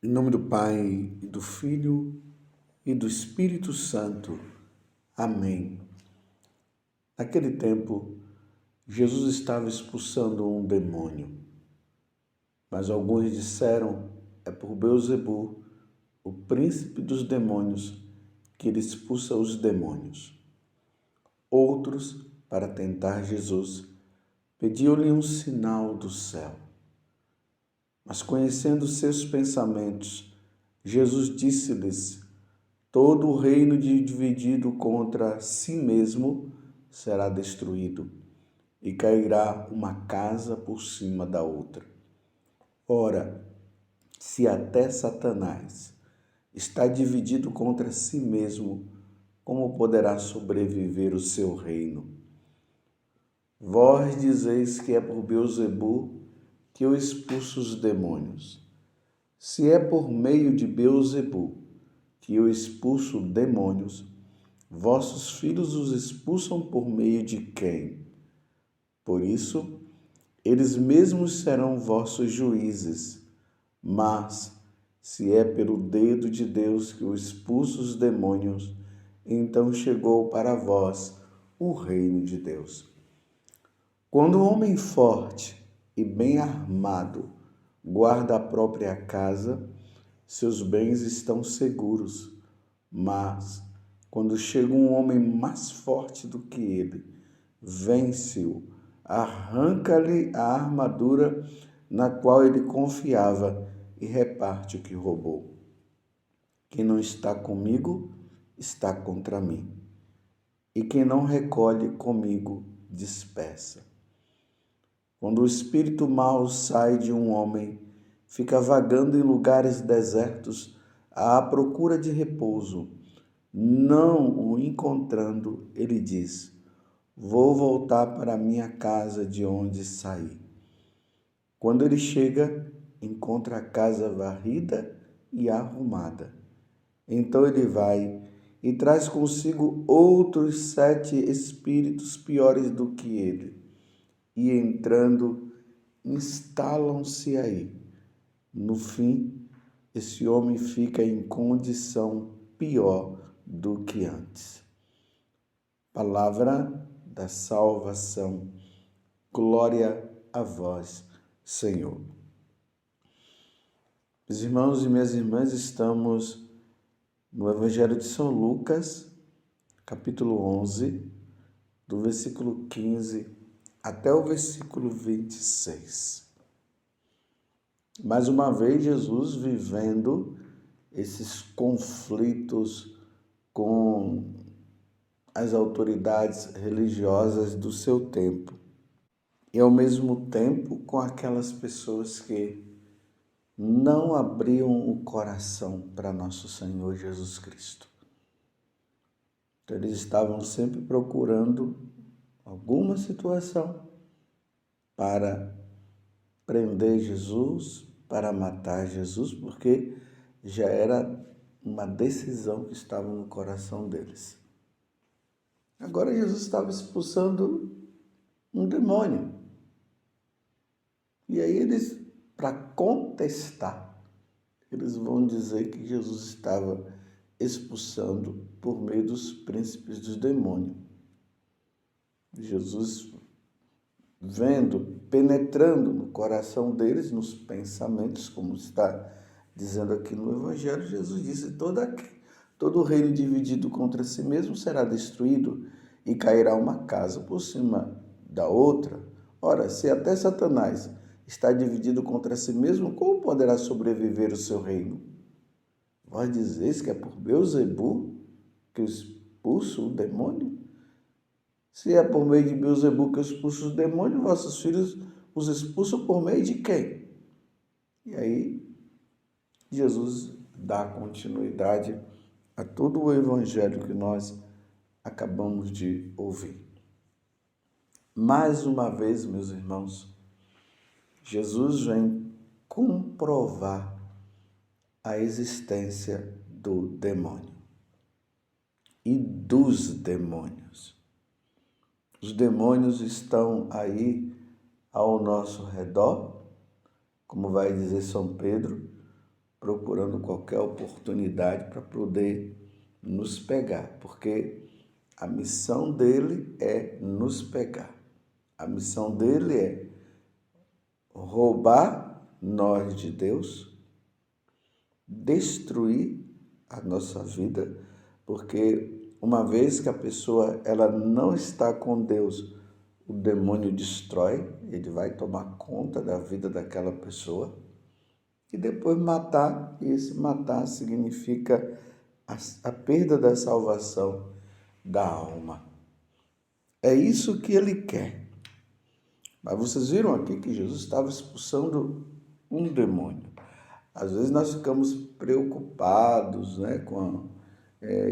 Em nome do Pai, e do Filho, e do Espírito Santo. Amém. Naquele tempo, Jesus estava expulsando um demônio. Mas alguns disseram, é por Beelzebu, o príncipe dos demônios, que ele expulsa os demônios. Outros, para tentar Jesus, pediam-lhe um sinal do céu. Mas conhecendo seus pensamentos, Jesus disse-lhes: todo o reino dividido contra si mesmo será destruído, e cairá uma casa por cima da outra. Ora, se até Satanás está dividido contra si mesmo, como poderá sobreviver o seu reino? Vós dizeis que é por Beelzebu que eu expulso os demônios. Se é por meio de Beelzebu que eu expulso demônios, vossos filhos os expulsam por meio de quem? Por isso, eles mesmos serão vossos juízes. Mas, se é pelo dedo de Deus que eu expulso os demônios, então chegou para vós o reino de Deus. Quando um homem forte e bem armado guarda a própria casa, seus bens estão seguros. Mas, quando chega um homem mais forte do que ele, vence-o, arranca-lhe a armadura na qual ele confiava e reparte o que roubou. Quem não está comigo, está contra mim. E quem não recolhe comigo, dispersa. Quando o espírito mau sai de um homem, fica vagando em lugares desertos à procura de repouso. Não o encontrando, ele diz: vou voltar para minha casa de onde saí. Quando ele chega, encontra a casa varrida e arrumada. Então ele vai e traz consigo outros 7 espíritos piores do que ele. E entrando, instalam-se aí. No fim, esse homem fica em condição pior do que antes. Palavra da salvação. Glória a vós, Senhor. Meus irmãos e minhas irmãs, estamos no Evangelho de São Lucas, capítulo 11, do versículo 15 até o versículo 26. Mais uma vez, Jesus vivendo esses conflitos com as autoridades religiosas do seu tempo e, ao mesmo tempo, com aquelas pessoas que não abriam o coração para nosso Senhor Jesus Cristo. Então, eles estavam sempre procurando alguma situação para prender Jesus, para matar Jesus, porque já era uma decisão que estava no coração deles. Agora Jesus estava expulsando um demônio. E aí eles, para contestar, eles vão dizer que Jesus estava expulsando por meio dos príncipes dos demônios. Jesus vendo, penetrando no coração deles, nos pensamentos, como está dizendo aqui no Evangelho, Jesus disse: todo reino dividido contra si mesmo será destruído e cairá uma casa por cima da outra. Ora, se até Satanás está dividido contra si mesmo, como poderá sobreviver o seu reino? Vós dizeis que é por Beelzebu que eu expulso o demônio? Se é por meio de Beelzebu que eu expulso os demônios, vossos filhos os expulsam por meio de quem? E aí, Jesus dá continuidade a todo o evangelho que nós acabamos de ouvir. Mais uma vez, meus irmãos, Jesus vem comprovar a existência do demônio e dos demônios. Os demônios estão aí ao nosso redor, como vai dizer São Pedro, procurando qualquer oportunidade para poder nos pegar, porque a missão dele é nos pegar. A missão dele é roubar nós de Deus, destruir a nossa vida, porque uma vez que a pessoa ela não está com Deus, o demônio destrói, ele vai tomar conta da vida daquela pessoa e depois matar, e esse matar significa a perda da salvação da alma. É isso que ele quer. Mas vocês viram aqui que Jesus estava expulsando um demônio. Às vezes nós ficamos preocupados, né,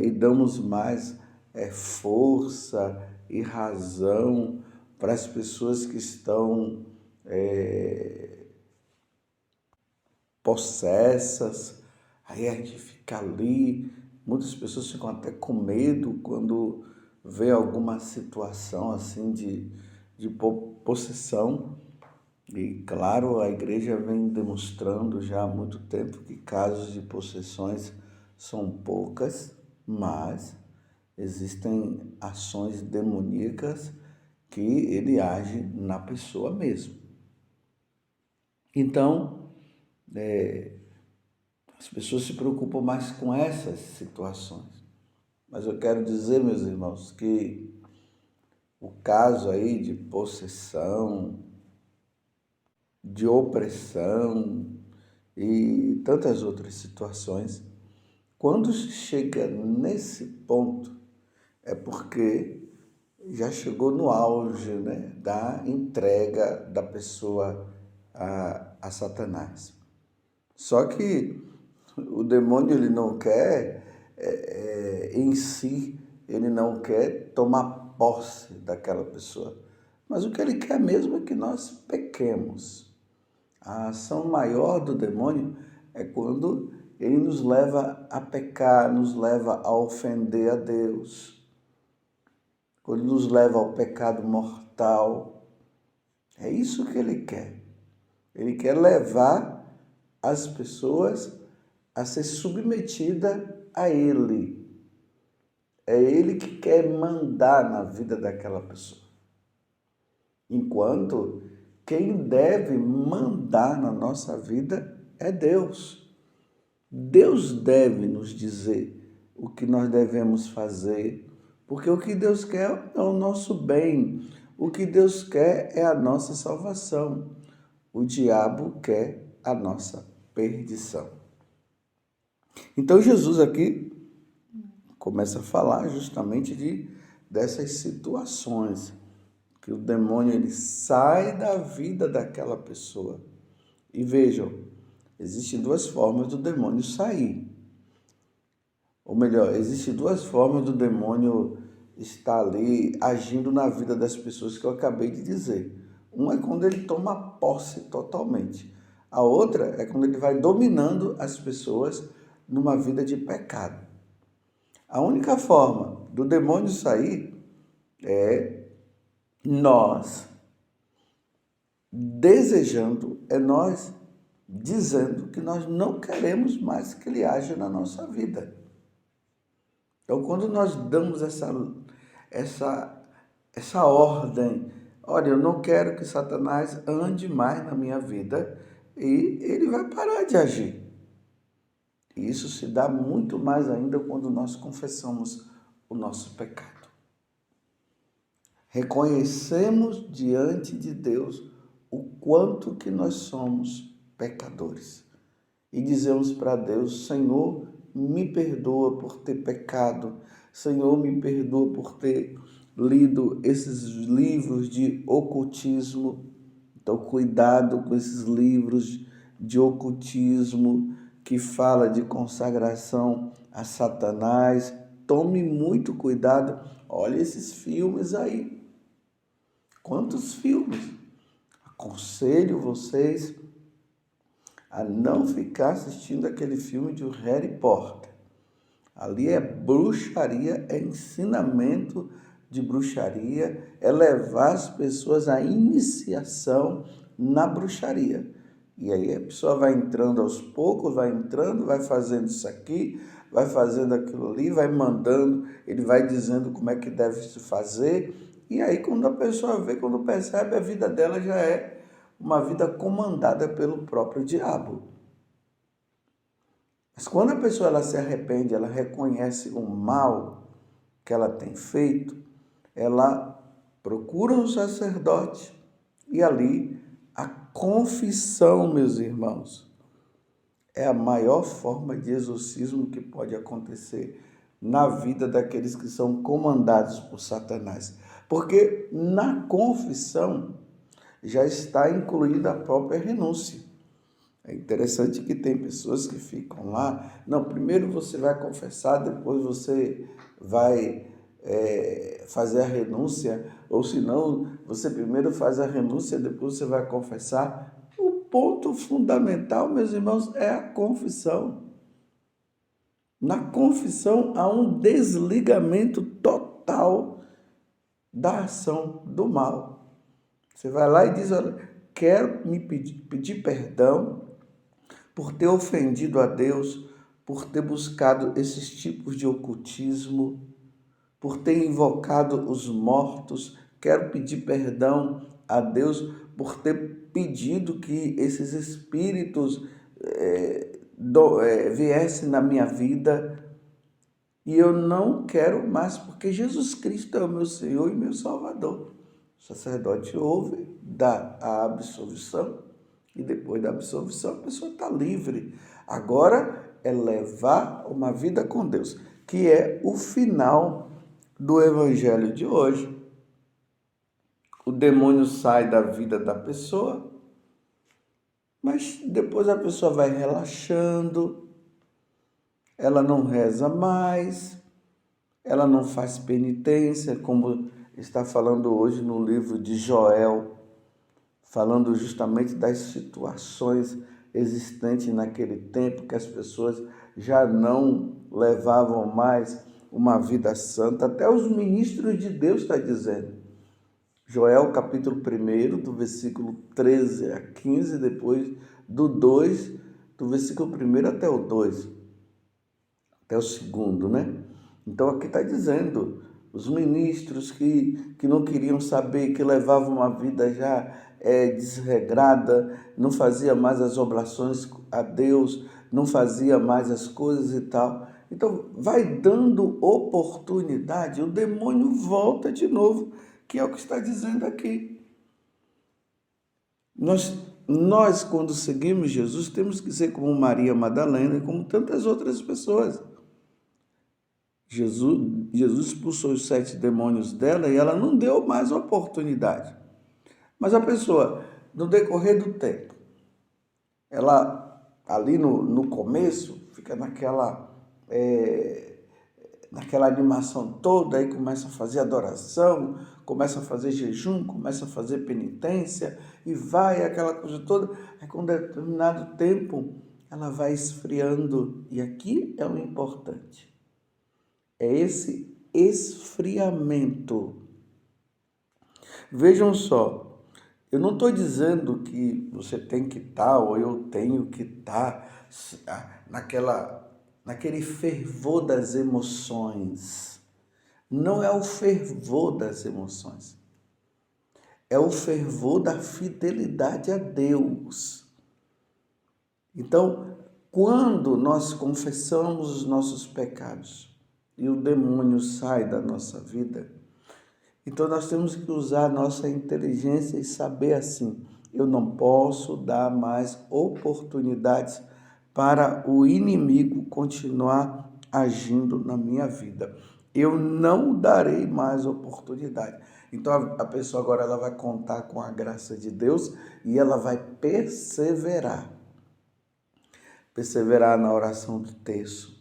e damos mais força e razão para as pessoas que estão possessas. Aí a gente fica ali, muitas pessoas ficam até com medo quando vê alguma situação assim de possessão. E claro, a igreja vem demonstrando já há muito tempo que casos de possessões são poucas, mas existem ações demoníacas que ele age na pessoa mesmo. Então, as pessoas se preocupam mais com essas situações. Mas eu quero dizer, meus irmãos, que o caso aí de possessão, de opressão e tantas outras situações, quando chega nesse ponto, é porque já chegou no auge, né, da entrega da pessoa a Satanás. Só que o demônio ele não quer, em si, ele não quer tomar posse daquela pessoa. Mas o que ele quer mesmo é que nós pequemos. A ação maior do demônio é quando ele nos leva a pecar, nos leva a ofender a Deus, quando nos leva ao pecado mortal. É isso que ele quer. Ele quer levar as pessoas a ser submetida a ele. É ele que quer mandar na vida daquela pessoa. Enquanto quem deve mandar na nossa vida é Deus. Deus deve nos dizer o que nós devemos fazer, porque o que Deus quer é o nosso bem. O que Deus quer é a nossa salvação. O diabo quer a nossa perdição. Então Jesus aqui começa a falar justamente dessas situações, que o demônio ele sai da vida daquela pessoa. E vejam, existem duas formas do demônio sair. Ou melhor, existem duas formas do demônio estar ali agindo na vida das pessoas que eu acabei de dizer. Uma é quando ele toma posse totalmente. A outra é quando ele vai dominando as pessoas numa vida de pecado. A única forma do demônio sair é nós desejando, é nós dizendo que nós não queremos mais que ele haja na nossa vida. Então, quando nós damos essa ordem, olha, eu não quero que Satanás ande mais na minha vida, e ele vai parar de agir. E isso se dá muito mais ainda quando nós confessamos o nosso pecado. Reconhecemos diante de Deus o quanto que nós somos pecadores. E dizemos para Deus, Senhor, me perdoa por ter pecado. Senhor, me perdoa por ter lido esses livros de ocultismo. Então, cuidado com esses livros de ocultismo que fala de consagração a Satanás. Tome muito cuidado. Olha esses filmes aí. Quantos filmes? Aconselho vocês a não ficar assistindo aquele filme de Harry Potter. Ali é bruxaria, é ensinamento de bruxaria, é levar as pessoas à iniciação na bruxaria. E aí a pessoa vai entrando aos poucos, vai entrando, vai fazendo isso aqui, vai fazendo aquilo ali, vai mandando, ele vai dizendo como é que deve se fazer. E aí quando a pessoa vê, quando percebe, a vida dela já é uma vida comandada pelo próprio diabo. Mas quando a pessoa ela se arrepende, ela reconhece o mal que ela tem feito, ela procura um sacerdote e ali a confissão, meus irmãos, é a maior forma de exorcismo que pode acontecer na vida daqueles que são comandados por Satanás. Porque na confissão já está incluída a própria renúncia. É interessante que tem pessoas que ficam lá, não, primeiro você vai confessar, depois você vai fazer a renúncia, ou se não, você primeiro faz a renúncia, depois você vai confessar. O ponto fundamental, meus irmãos, é a confissão. Na confissão há um desligamento total da ação do mal. Você vai lá e diz, olha, quero me pedir perdão por ter ofendido a Deus, por ter buscado esses tipos de ocultismo, por ter invocado os mortos. Quero pedir perdão a Deus por ter pedido que esses espíritos viessem na minha vida. E eu não quero mais, porque Jesus Cristo é o meu Senhor e meu Salvador. O sacerdote ouve, dá a absolvição, e depois da absolvição a pessoa está livre. Agora é levar uma vida com Deus, que é o final do evangelho de hoje. O demônio sai da vida da pessoa, mas depois a pessoa vai relaxando, ela não reza mais, ela não faz penitência, como está falando hoje no livro de Joel, falando justamente das situações existentes naquele tempo, que as pessoas já não levavam mais uma vida santa. Até os ministros de Deus está dizendo. Joel capítulo 1, do versículo 13 a 15, depois do 2, do versículo 1 até o 2, até o 2, né? Então aqui está dizendo, os ministros que não queriam saber, que levavam uma vida já desregrada, não fazia mais as oblações a Deus, não fazia mais as coisas e tal. Então vai dando oportunidade, o demônio volta de novo, que é o que está dizendo aqui. Nós, quando seguimos Jesus, temos que ser como Maria Madalena e como tantas outras pessoas. Jesus expulsou os 7 demônios dela e ela não deu mais oportunidade. Mas a pessoa, no decorrer do tempo, ela ali no começo fica naquela animação toda, aí começa a fazer adoração, começa a fazer jejum, começa a fazer penitência e vai aquela coisa toda. Aí com determinado tempo ela vai esfriando, e aqui é o importante. É esse esfriamento. Vejam só, eu não estou dizendo que você tem que estar, ou eu tenho que estar naquele fervor das emoções. Não é o fervor das emoções. É o fervor da fidelidade a Deus. Então, quando nós confessamos os nossos pecados, e o demônio sai da nossa vida, então nós temos que usar a nossa inteligência e saber assim, eu não posso dar mais oportunidades para o inimigo continuar agindo na minha vida. Eu não darei mais oportunidade. Então a pessoa agora ela vai contar com a graça de Deus e ela vai perseverar. Perseverar na oração do terço,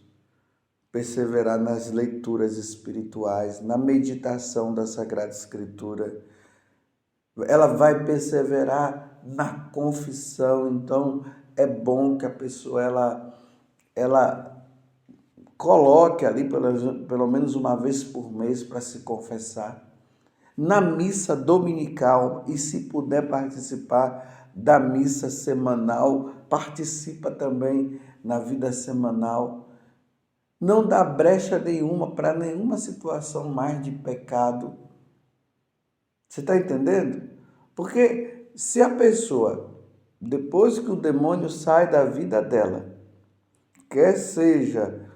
perseverar nas leituras espirituais, na meditação da Sagrada Escritura. Ela vai perseverar na confissão. Então, é bom que a pessoa ela coloque ali pelo menos uma vez por mês para se confessar. Na missa dominical, e se puder participar da missa semanal, participa também na vida semanal, não dá brecha nenhuma para nenhuma situação mais de pecado. Você está entendendo? Porque se a pessoa, depois que o demônio sai da vida dela, quer seja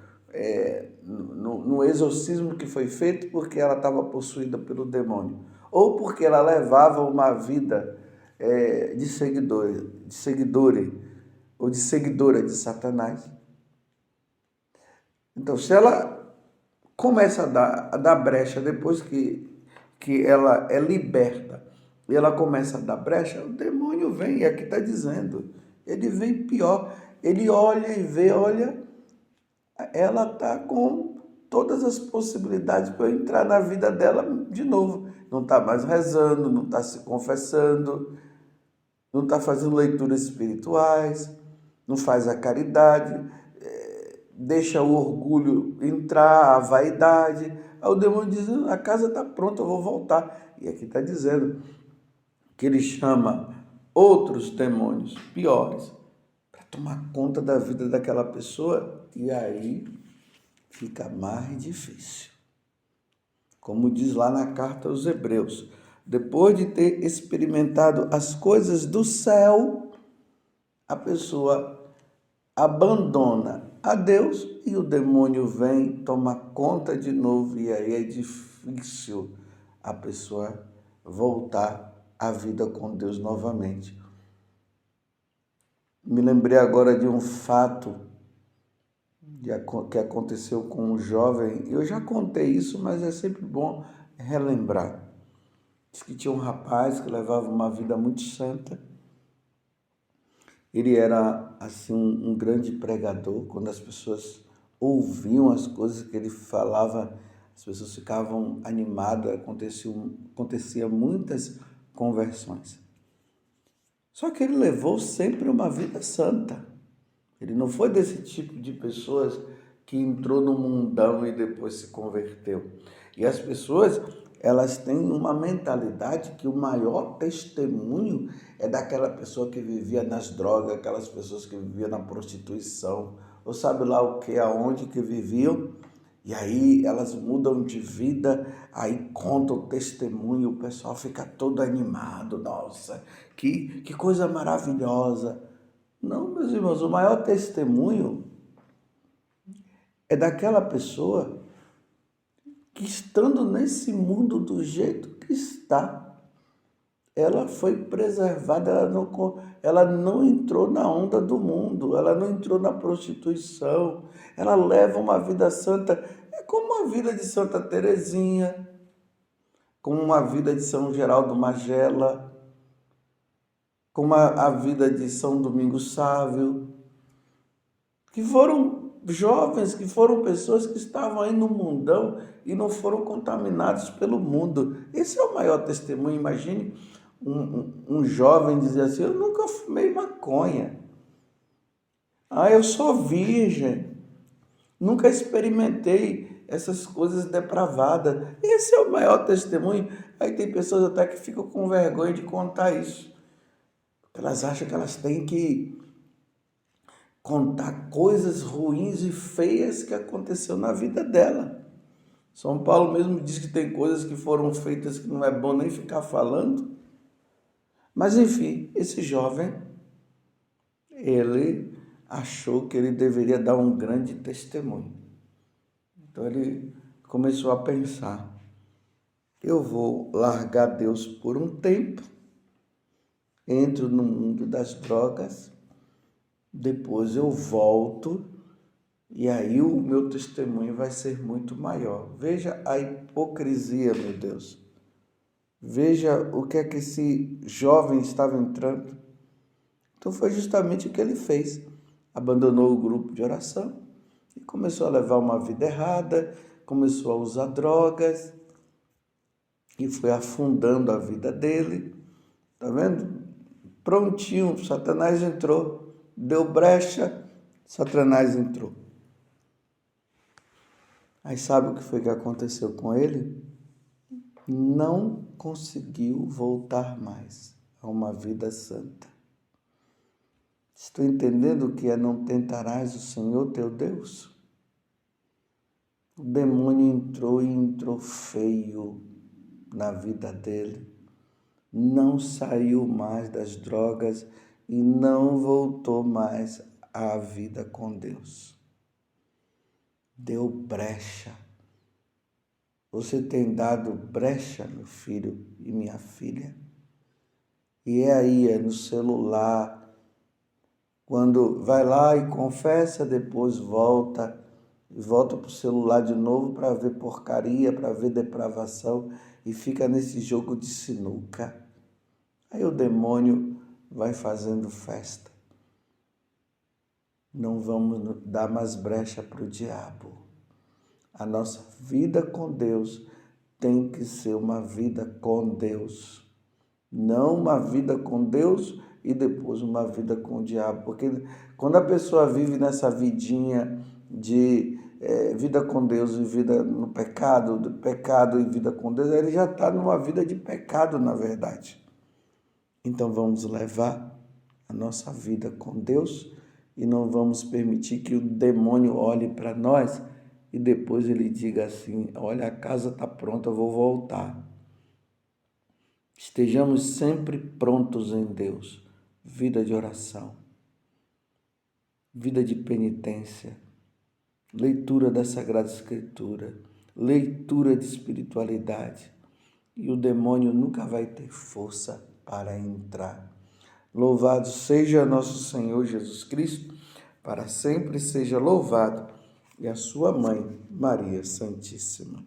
no exorcismo que foi feito porque ela estava possuída pelo demônio, ou porque ela levava uma vida de seguidores ou de seguidora de Satanás. Então, se ela começa a dar brecha depois que ela é liberta e ela começa a dar brecha, o demônio vem, e aqui está dizendo, ele vem pior, ele olha e vê, olha, ela está com todas as possibilidades para entrar na vida dela de novo. Não está mais rezando, não está se confessando, não está fazendo leituras espirituais, não faz a caridade, deixa o orgulho entrar, a vaidade. Aí o demônio diz, a casa está pronta, eu vou voltar. E aqui está dizendo que ele chama outros demônios piores para tomar conta da vida daquela pessoa, e aí fica mais difícil. Como diz lá na carta aos Hebreus, depois de ter experimentado as coisas do céu, a pessoa abandona a Deus e o demônio vem, toma conta de novo, e aí é difícil a pessoa voltar à vida com Deus novamente. Me lembrei agora de um fato que aconteceu com um jovem. Eu já contei isso, mas é sempre bom relembrar. Diz que tinha um rapaz que levava uma vida muito santa. Ele era assim um grande pregador. Quando as pessoas ouviam as coisas que ele falava, as pessoas ficavam animadas, acontecia muitas conversões. Só que ele levou sempre uma vida santa. Ele não foi desse tipo de pessoas que entrou no mundão e depois se converteu. E as pessoas, elas têm uma mentalidade que o maior testemunho é daquela pessoa que vivia nas drogas, aquelas pessoas que viviam na prostituição, ou sabe lá o que, aonde que viviam. E aí elas mudam de vida, aí contam o testemunho, o pessoal fica todo animado. Nossa, que coisa maravilhosa. Não, meus irmãos, o maior testemunho é daquela pessoa que, estando nesse mundo do jeito que está, ela foi preservada, ela não entrou na onda do mundo, ela não entrou na prostituição, ela leva uma vida santa, é como a vida de Santa Teresinha, como uma vida de São Geraldo Magela, como a vida de São Domingos Sávio, que foram jovens, que foram pessoas que estavam aí no mundão e não foram contaminados pelo mundo. Esse é o maior testemunho. Imagine um jovem dizer assim, eu nunca fumei maconha. Eu sou virgem. Nunca experimentei essas coisas depravadas. Esse é o maior testemunho. Aí tem pessoas até que ficam com vergonha de contar isso. Elas acham que elas têm que contar coisas ruins e feias que aconteceu na vida dela. São Paulo mesmo diz que tem coisas que foram feitas que não é bom nem ficar falando. Mas enfim, esse jovem, ele achou que ele deveria dar um grande testemunho. Então ele começou a pensar, eu vou largar Deus por um tempo, entro no mundo das drogas, depois eu volto e aí o meu testemunho vai ser muito maior. Veja a hipocrisia, meu Deus. Veja o que é que esse jovem estava entrando. Então foi justamente o que ele fez. Abandonou o grupo de oração e começou a levar uma vida errada, começou a usar drogas e foi afundando a vida dele. Tá vendo? Prontinho, Satanás entrou. Deu brecha, Satanás entrou. Aí sabe o que foi que aconteceu com ele? Não conseguiu voltar mais a uma vida santa. Estou entendendo que é não tentarás o Senhor teu Deus? O demônio entrou e entrou feio na vida dele. Não saiu mais das drogas e não voltou mais à vida com Deus. Deu brecha. Você tem dado brecha, meu filho e minha filha? E é no celular, quando vai lá e confessa, depois volta para o celular de novo para ver porcaria, para ver depravação e fica nesse jogo de sinuca. Aí o demônio vai fazendo festa. Não vamos dar mais brecha para o diabo. A nossa vida com Deus tem que ser uma vida com Deus. Não uma vida com Deus e depois uma vida com o diabo. Porque quando a pessoa vive nessa vidinha de vida com Deus e vida no pecado, do pecado e vida com Deus, ele já está numa vida de pecado, na verdade. Então vamos levar a nossa vida com Deus e não vamos permitir que o demônio olhe para nós e depois ele diga assim: olha, a casa está pronta, eu vou voltar. Estejamos sempre prontos em Deus. Vida de oração, vida de penitência, leitura da Sagrada Escritura, leitura de espiritualidade. E o demônio nunca vai ter força para entrar. Louvado seja nosso Senhor Jesus Cristo, para sempre seja louvado, e a sua mãe, Maria Santíssima.